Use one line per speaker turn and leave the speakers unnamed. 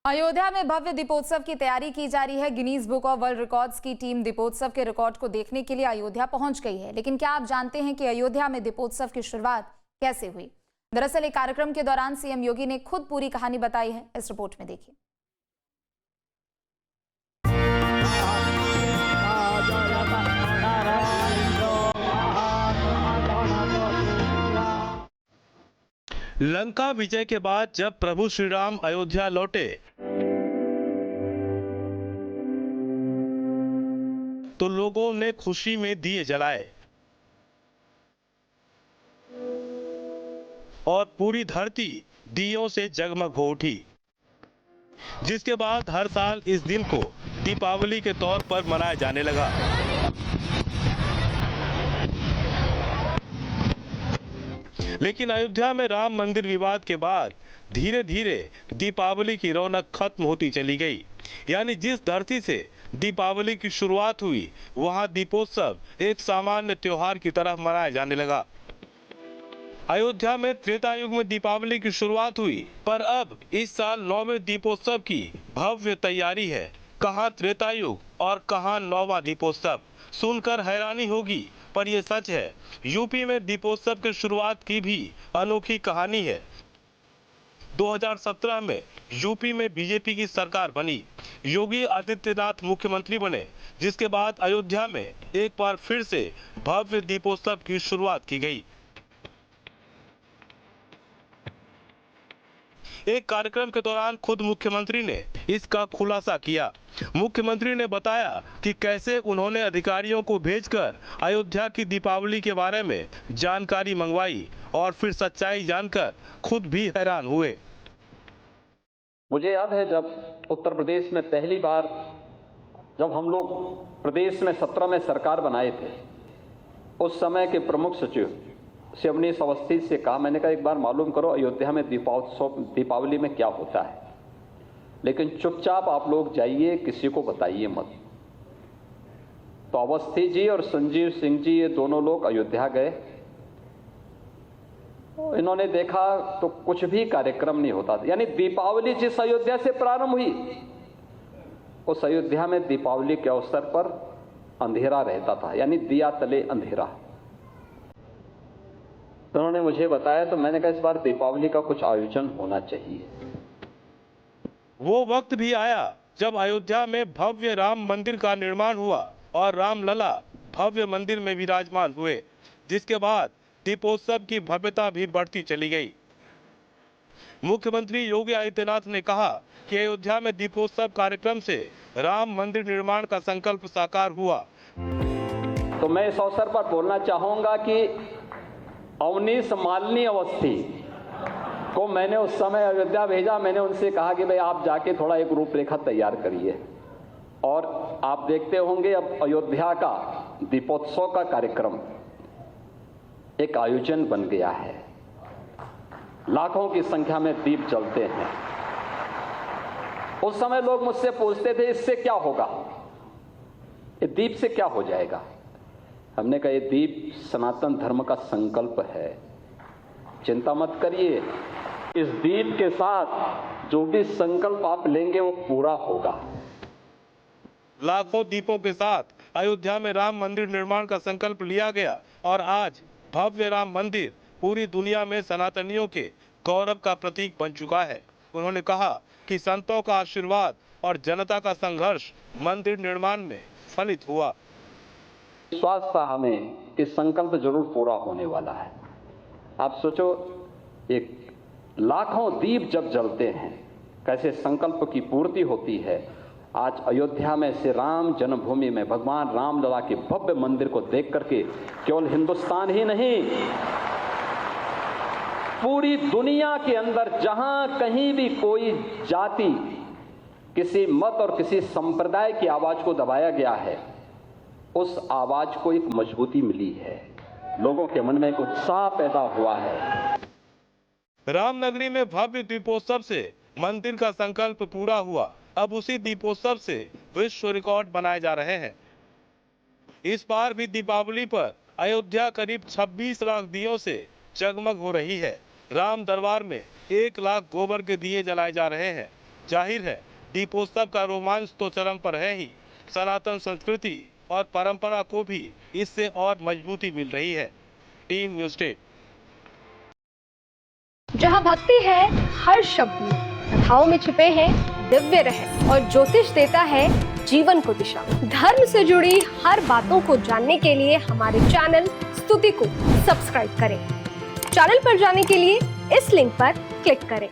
अयोध्या में भव्य दीपोत्सव की तैयारी की जा रही है। Guinness book of world records की टीम दीपोत्सव के रिकॉर्ड को देखने के लिए अयोध्या पहुंच गई है। लेकिन क्या आप जानते हैं कि अयोध्या में दीपोत्सव की शुरुआत कैसे हुई? दरअसल एक कार्यक्रम के दौरान सीएम योगी ने खुद पूरी कहानी बताई है। इस रिपोर्ट में देखिए।
लंका विजय के बाद जब प्रभु श्री राम अयोध्या लौटे तो लोगों ने खुशी में दिए जलाए और पूरी धरती दियों से जगमग हो उठी, जिसके बाद हर साल इस दिन को दीपावली के तौर पर मनाया जाने लगा। लेकिन अयोध्या में राम मंदिर विवाद के बाद धीरे धीरे दीपावली की रौनक खत्म होती चली गई। यानी जिस धरती से दीपावली की शुरुआत हुई वहां दीपोत्सव एक सामान्य त्योहार की तरह मनाया जाने लगा। अयोध्या में त्रेता युग में दीपावली की शुरुआत हुई, पर अब इस साल 9वें दीपोत्सव की भव्य तैयारी है। कहां त्रेता युग और कहां 9वां दीपोत्सव, सुनकर हैरानी होगी पर यह सच है। यूपी में दीपोत्सव की शुरुआत की भी अनोखी कहानी है। 2017 में यूपी में बीजेपी की सरकार बनी, योगी आदित्यनाथ मुख्यमंत्री बने, जिसके बाद अयोध्या में एक बार फिर से भव्य दीपोत्सव की शुरुआत की गई। एक कार्यक्रम के दौरान खुद मुख्यमंत्री ने इसका खुलासा किया। मुख्यमंत्री ने बताया कि कैसे उन्होंने अधिकारियों को भेजकर अयोध्या की दीपावली के बारे में जानकारी मंगवाई और फिर सच्चाई जानकर खुद भी हैरान हुए।
मुझे याद है जब उत्तर प्रदेश में पहली बार जब हम लोग प्रदेश में 17 में सरकार बनाए थे, उस समय के प्रमुख सचिव शिवनीश अवस्थी से कहा, मैंने कहा एक बार मालूम करो अयोध्या में दीपावली में क्या होता है, लेकिन चुपचाप आप लोग जाइए, किसी को बताइए मत। तो अवस्थी जी और संजीव सिंह जी ये दोनों लोग अयोध्या गए। इन्होंने देखा तो कुछ भी कार्यक्रम नहीं होता था। यानी दीपावली जिस अयोध्या से प्रारंभ हुई उस अयोध्या में दीपावली के अवसर पर अंधेरा रहता था, यानी दिया तले अंधेरा। तो उन्होंने मुझे बताया, तो मैंने कहा इस बार दीपावली का कुछ आयोजन होना चाहिए।
वो वक्त भी आया जब अयोध्या में भव्य राम मंदिर का निर्माण हुआ और रामलला भव्य मंदिर में विराजमान हुए, जिसके बाद दीपोत्सव की भव्यता भी बढ़ती चली गई। मुख्यमंत्री योगी आदित्यनाथ ने कहा कि अयोध्या में दीपोत्सव कार्यक्रम से राम मंदिर निर्माण का संकल्प साकार हुआ।
तो मैं इस अवसर पर बोलना चाहूंगा कि अवनीश मालिनी अवस्थी को मैंने उस समय अयोध्या भेजा। मैंने उनसे कहा कि भाई आप जाके थोड़ा एक रूपरेखा तैयार करिए, और आप देखते होंगे अब अयोध्या का दीपोत्सव का कार्यक्रम एक आयोजन बन गया है। लाखों की संख्या में दीप जलते हैं। उस समय लोग मुझसे पूछते थे इससे क्या होगा, ये दीप से क्या हो जाएगा। हमने कहा ये दीप सनातन धर्म का संकल्प है, चिंता मत करिए, इस दीप के साथ जो भी संकल्प आप लेंगे वो पूरा होगा।
लाखों दीपों के साथ अयोध्या में राम मंदिर निर्माण का संकल्प लिया गया और आज भव्य राम मंदिर पूरी दुनिया में सनातनियों के गौरव का प्रतीक बन चुका है। उन्होंने कहा कि संतों का आशीर्वाद और जनता का संघर्ष मंदिर निर्माण में फलित हुआ।
विश्वास था हमें कि संकल्प जरूर पूरा होने वाला है। आप सोचो, एक लाखों दीप जब जलते हैं कैसे संकल्प की पूर्ति होती है। आज अयोध्या में श्री राम जन्मभूमि में भगवान रामलला के भव्य मंदिर को देख करके केवल हिंदुस्तान ही नहीं, पूरी दुनिया के अंदर जहां कहीं भी कोई जाति, किसी मत और किसी संप्रदाय की आवाज को दबाया गया है, उस आवाज को एक मजबूती मिली है। लोगों के मन में एक उत्साह पैदा हुआ है।
रामनगरी में भव्य दीपोत्सव से मंदिर का संकल्प पूरा हुआ। अब उसी दीपोत्सव से विश्व रिकॉर्ड बनाए जा रहे हैं। इस बार भी दीपावली पर अयोध्या करीब 26 लाख दियों से जगमग हो रही है। राम दरबार में 1 लाख गोबर के दिए जलाए जा रहे हैं। जाहिर है दीपोत्सव का रोमांच तो चरम पर है ही, सनातन संस्कृति और परंपरा को भी इससे और मजबूती मिल रही है। Team news day.
जहाँ भक्ति है हर शब्द में, कथाओं में छिपे हैं दिव्य रहस्य और ज्योतिष देता है जीवन को दिशा। धर्म से जुड़ी हर बातों को जानने के लिए हमारे चैनल स्तुति को सब्सक्राइब करें। चैनल पर जाने के लिए इस लिंक पर क्लिक करें।